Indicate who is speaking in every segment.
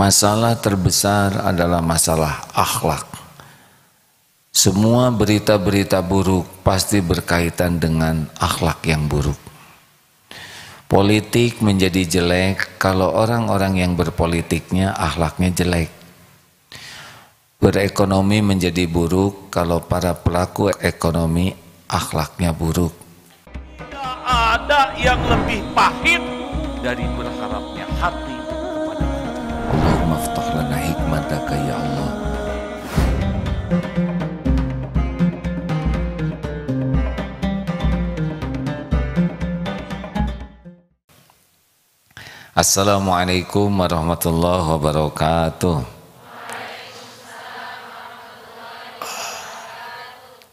Speaker 1: Masalah terbesar adalah masalah akhlak. Semua berita-berita buruk pasti berkaitan dengan akhlak yang buruk. Politik menjadi jelek kalau orang-orang yang berpolitiknya akhlaknya jelek. Berekonomi menjadi buruk kalau para pelaku ekonomi akhlaknya buruk.
Speaker 2: Tidak ada yang lebih pahit dari berharapnya hati kepada Allah.
Speaker 1: Allahumma ftah lana hikmataka ya Allah. Assalamualaikum warahmatullahi wabarakatuh.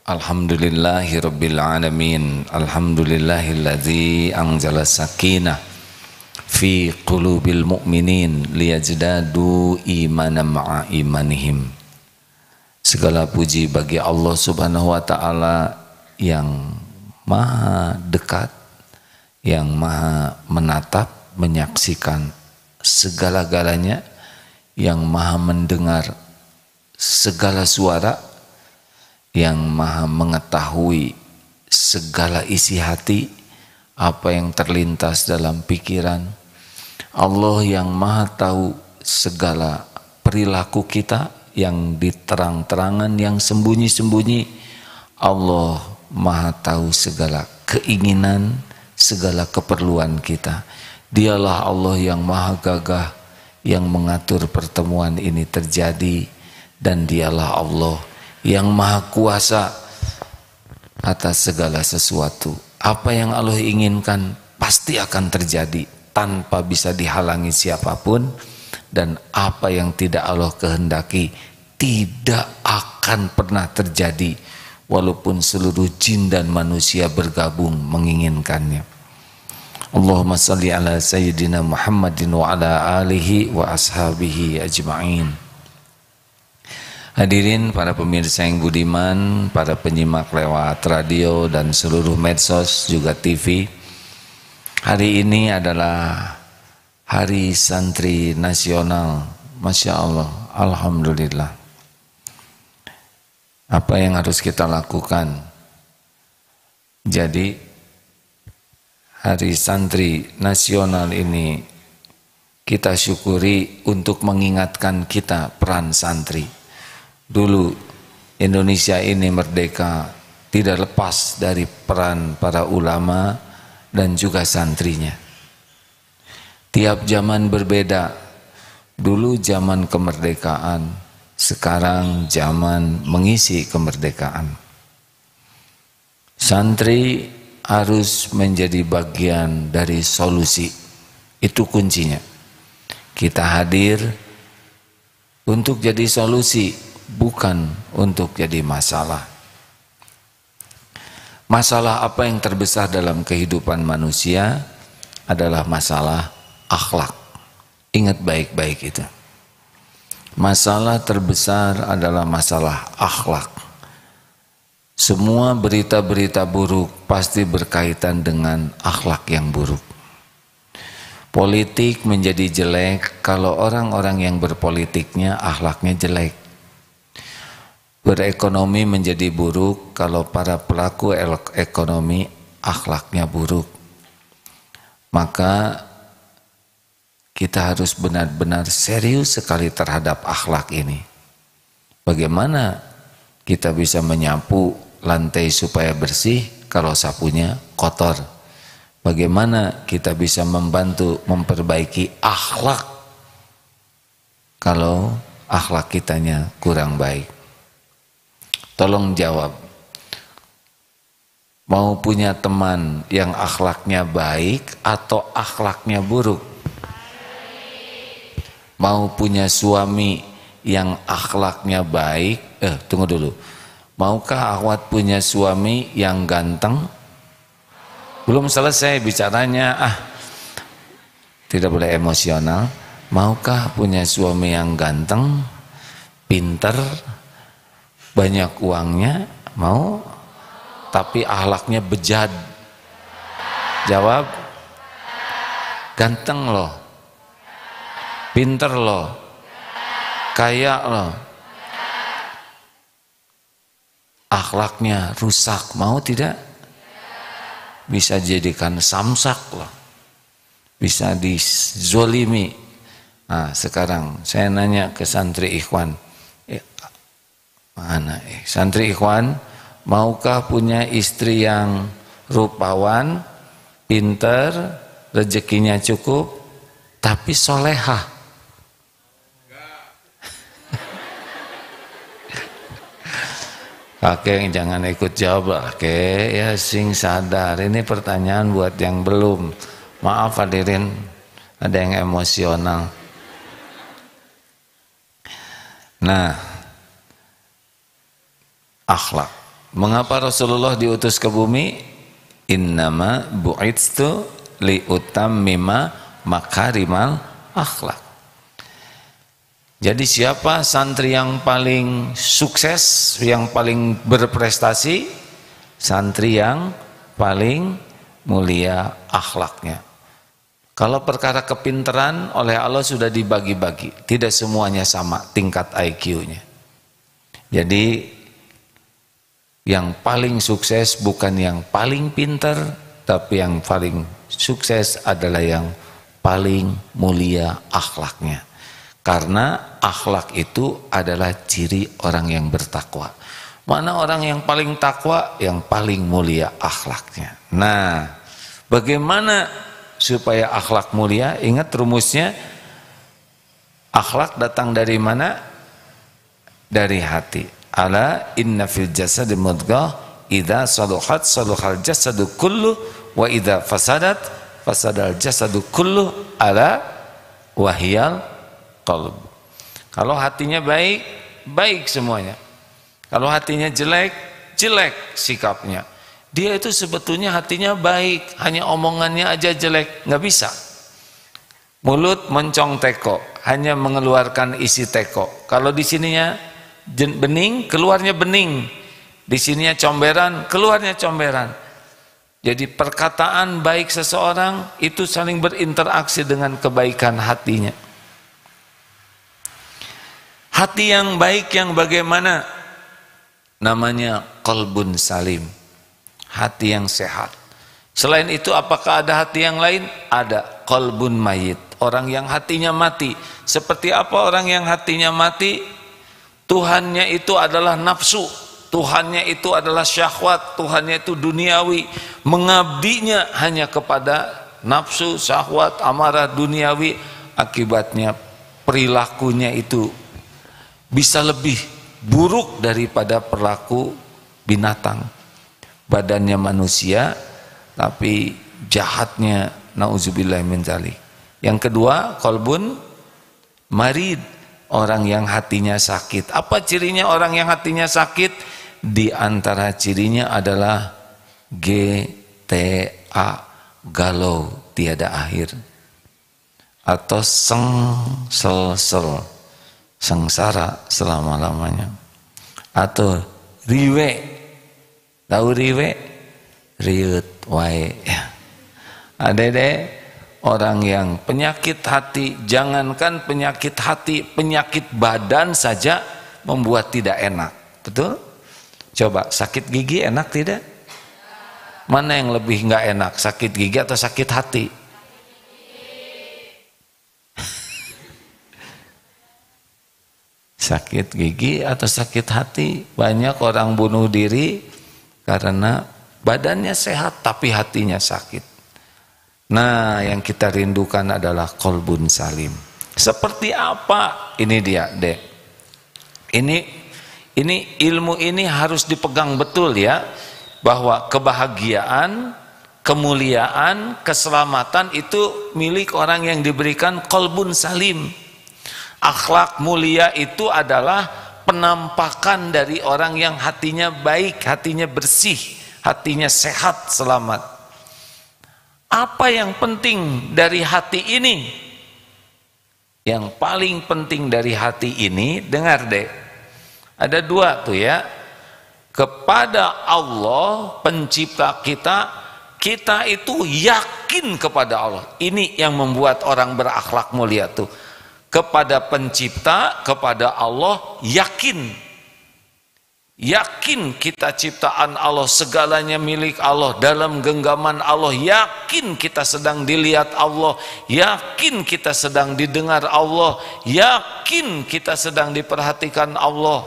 Speaker 1: Alhamdulillahi rabbil alamin. Alhamdulillahilladzi anzala sakinah fi qulubil mu'minin liyajdadu imanan ma'a imanihim. Segala puji bagi Allah Subhanahu wa ta'ala yang maha dekat, yang maha menatap, menyaksikan segala-galanya, yang maha mendengar segala suara, yang maha mengetahui segala isi hati, apa yang terlintas dalam pikiran. Allah yang maha tahu segala perilaku kita, yang diterang-terangan, yang sembunyi-sembunyi. Allah maha tahu segala keinginan, segala keperluan kita. Dialah Allah yang maha gagah, yang mengatur pertemuan ini terjadi, dan dialah Allah yang maha kuasa atas segala sesuatu. Apa yang Allah inginkan pasti akan terjadi tanpa bisa dihalangi siapapun, dan apa yang tidak Allah kehendaki tidak akan pernah terjadi walaupun seluruh jin dan manusia bergabung menginginkannya. Allahumma salli ala sayyidina Muhammadin wa ala alihi wa ashabihi ajma'in. Hadirin para pemirsa yang budiman, para penyimak lewat radio dan seluruh medsos juga TV. Hari ini adalah Hari Santri Nasional. Masya Allah, Alhamdulillah. Apa yang harus kita lakukan? Jadi Hari Santri Nasional ini kita syukuri untuk mengingatkan kita peran santri. Dulu Indonesia ini merdeka tidak lepas dari peran para ulama dan juga santrinya. Tiap zaman berbeda. Dulu zaman kemerdekaan, sekarang zaman mengisi kemerdekaan. Santri harus menjadi bagian dari solusi. Itu kuncinya. Kita hadir untuk jadi solusi, bukan untuk jadi masalah. Masalah apa yang terbesar dalam kehidupan manusia adalah masalah akhlak. Ingat baik-baik itu. Masalah terbesar adalah masalah akhlak. Semua berita-berita buruk pasti berkaitan dengan akhlak yang buruk. Politik menjadi jelek kalau orang-orang yang berpolitiknya akhlaknya jelek. Berekonomi menjadi buruk kalau para pelaku ekonomi akhlaknya buruk. Maka kita harus benar-benar serius sekali terhadap akhlak ini. Bagaimana kita bisa menyapu lantai supaya bersih kalau sapunya kotor? Bagaimana kita bisa membantu memperbaiki akhlak kalau akhlak kitanya kurang baik? Tolong jawab. Mau punya teman yang akhlaknya baik atau akhlaknya buruk? Mau punya suami yang akhlaknya baik? Tunggu dulu. Maukah akhwat punya suami yang ganteng? Belum selesai bicaranya. Tidak boleh emosional. Maukah punya suami yang ganteng, pinter, banyak uangnya? Mau? Tapi akhlaknya bejat. Jawab. Ganteng loh, pinter loh, Kaya loh. Akhlaknya rusak, mau tidak? Bisa jadikan samsak loh. Bisa dizolimi. Nah sekarang saya nanya ke santri ikhwan. Santri ikhwan, maukah punya istri yang rupawan, pinter, rezekinya cukup, tapi solehah? Kakek jangan ikut jawab, kakek ya sing sadar. Ini pertanyaan buat yang belum. Maaf hadirin, ada yang emosional. Nah, akhlak. Mengapa Rasulullah diutus ke bumi? Innama bu'itstu liutammima makarimal akhlak. Jadi siapa santri yang paling sukses, yang paling berprestasi? Santri yang paling mulia akhlaknya. Kalau perkara kepinteran oleh Allah sudah dibagi-bagi, tidak semuanya sama tingkat IQ-nya. Jadi yang paling sukses bukan yang paling pintar, tapi yang paling sukses adalah yang paling mulia akhlaknya. Karena akhlak itu adalah ciri orang yang bertakwa. Mana orang yang paling takwa? Yang paling mulia akhlaknya. Nah, bagaimana supaya akhlak mulia? Ingat rumusnya, akhlak datang dari mana? Dari hati. Ala inna fil jasadi mudghah idza saluhat saluhal jasadu kullu wa idza fasadat fasadal jasadu kullu ala wahyal qalb. Kalau hatinya baik, baik semuanya. Kalau hatinya jelek, jelek sikapnya. Dia itu sebetulnya hatinya baik, hanya omongannya aja jelek, nggak bisa. Mulut mencong teko, hanya mengeluarkan isi teko. Kalau di sininya bening, keluarnya bening. Di sininya comberan, keluarnya comberan. Jadi perkataan baik seseorang itu saling berinteraksi dengan kebaikan hatinya. Hati yang baik yang bagaimana? Namanya qalbun salim. Hati yang sehat. Selain itu apakah ada hati yang lain? Ada qalbun mayit. Orang yang hatinya mati. Seperti apa orang yang hatinya mati? Tuhannya itu adalah nafsu. Tuhannya itu adalah syahwat. Tuhannya itu duniawi. Mengabdinya hanya kepada nafsu, syahwat, amarah duniawi. Akibatnya perilakunya itu bisa lebih buruk daripada perilaku binatang. Badannya manusia tapi jahatnya nauzubillah min dzalik. Yang kedua, qalbun marid, orang yang hatinya sakit. Apa cirinya orang yang hatinya sakit? Di antara cirinya adalah GTA, galau tiada akhir, atau sel sengsara selama-lamanya, atau riwe. Tahu riwe? Riut wae. Ada deh orang yang penyakit hati, jangankan penyakit hati, penyakit badan saja membuat tidak enak. Betul? Coba sakit gigi enak tidak? Mana yang lebih nggak enak, sakit gigi atau sakit hati? Sakit gigi atau sakit hati? Banyak orang bunuh diri karena badannya sehat tapi hatinya sakit. Nah, yang kita rindukan adalah qalbun salim. Seperti apa? Ini dia, Dek. Ini ilmu ini harus dipegang betul ya, bahwa kebahagiaan, kemuliaan, keselamatan itu milik orang yang diberikan qalbun salim. Akhlak mulia itu adalah penampakan dari orang yang hatinya baik, hatinya bersih, hatinya sehat, selamat. Apa yang penting dari hati ini? Yang paling penting dari hati ini, dengar deh, ada dua tuh ya. Kepada Allah pencipta kita, kita itu yakin kepada Allah. Ini yang membuat orang berakhlak mulia tuh. kepada pencipta, kepada Allah, yakin. Yakin kita ciptaan Allah, segalanya milik Allah, dalam genggaman Allah. Yakin kita sedang dilihat Allah, yakin kita sedang didengar Allah, yakin kita sedang diperhatikan Allah.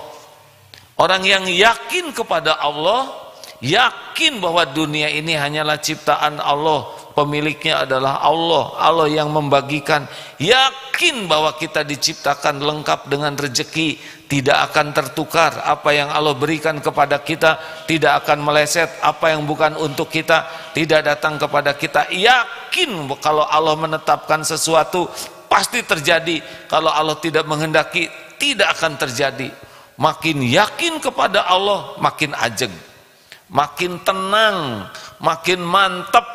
Speaker 1: Orang yang yakin kepada Allah, yakin bahwa dunia ini hanyalah ciptaan Allah, pemiliknya adalah Allah, Allah yang membagikan. Yakin bahwa kita diciptakan lengkap dengan rezeki, tidak akan tertukar. Apa yang Allah berikan kepada kita tidak akan meleset, apa yang bukan untuk kita tidak datang kepada kita. Yakin kalau Allah menetapkan sesuatu pasti terjadi, kalau Allah tidak menghendaki tidak akan terjadi. Makin yakin kepada Allah, makin ajeng, makin tenang, makin mantap.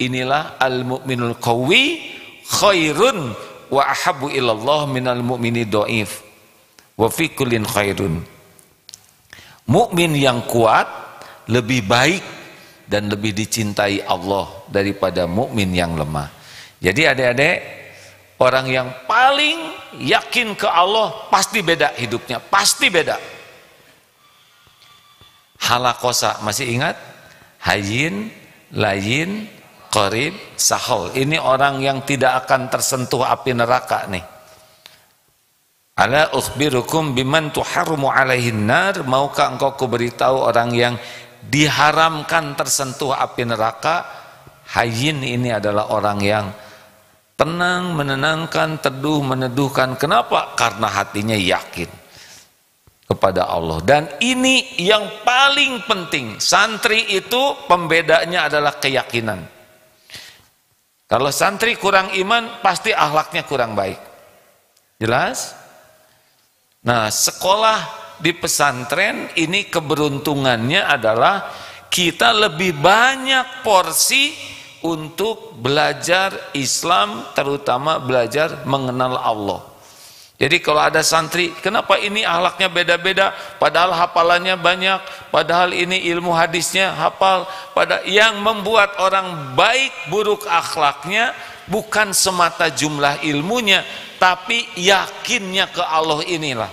Speaker 1: Inilah al-mu'minul qawi khairun wa ahabbu ilallah minal mu'mini dhaif wa fi kullin khairun. Mukmin yang kuat lebih baik dan lebih dicintai Allah daripada mukmin yang lemah. Jadi adik-adik, orang yang paling yakin ke Allah pasti beda hidupnya, pasti beda. Halakosa, masih ingat? Hayyin, layin, qarib, sahol. Ini orang yang tidak akan tersentuh api neraka nih. Ala ukhbirukum biman tuharrumu alaihin nar. Maukah engkau kuberitahu orang yang diharamkan tersentuh api neraka? Hayyin ini adalah orang yang tenang, menenangkan, teduh, meneduhkan. Kenapa? Karena hatinya yakin kepada Allah. Dan ini yang paling penting. Santri itu pembedanya adalah keyakinan. Kalau santri kurang iman, pasti akhlaknya kurang baik. Jelas? Nah, sekolah di pesantren ini keberuntungannya adalah kita lebih banyak porsi untuk belajar Islam, terutama belajar mengenal Allah. Jadi kalau ada santri, kenapa ini akhlaknya beda-beda, padahal hafalannya banyak, padahal ini ilmu hadisnya hafal, yang membuat orang baik buruk akhlaknya bukan semata jumlah ilmunya, tapi yakinnya ke Allah inilah.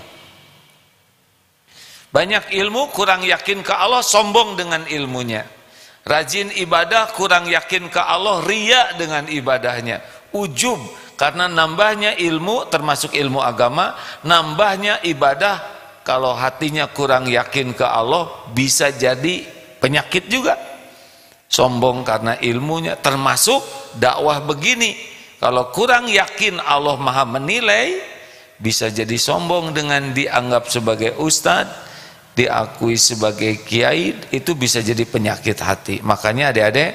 Speaker 1: Banyak ilmu kurang yakin ke Allah, sombong dengan ilmunya. Rajin ibadah kurang yakin ke Allah, riya dengan ibadahnya, ujub. Karena nambahnya ilmu, termasuk ilmu agama, nambahnya ibadah, kalau hatinya kurang yakin ke Allah, bisa jadi penyakit juga. Sombong karena ilmunya, termasuk dakwah begini. Kalau kurang yakin Allah maha menilai, bisa jadi sombong dengan dianggap sebagai ustadz, diakui sebagai kiai, itu bisa jadi penyakit hati. Makanya adik-adik,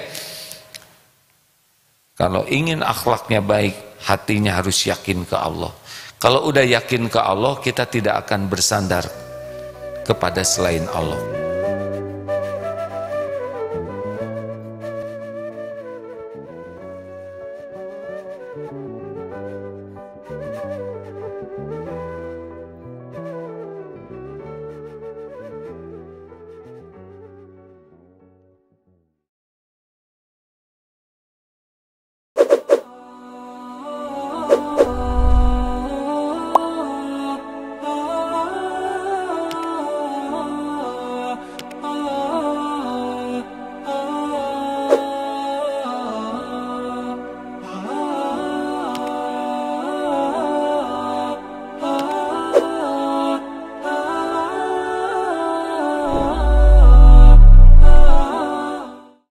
Speaker 1: kalau ingin akhlaknya baik, hatinya harus yakin ke Allah. Kalau udah yakin ke Allah, kita tidak akan bersandar kepada selain Allah.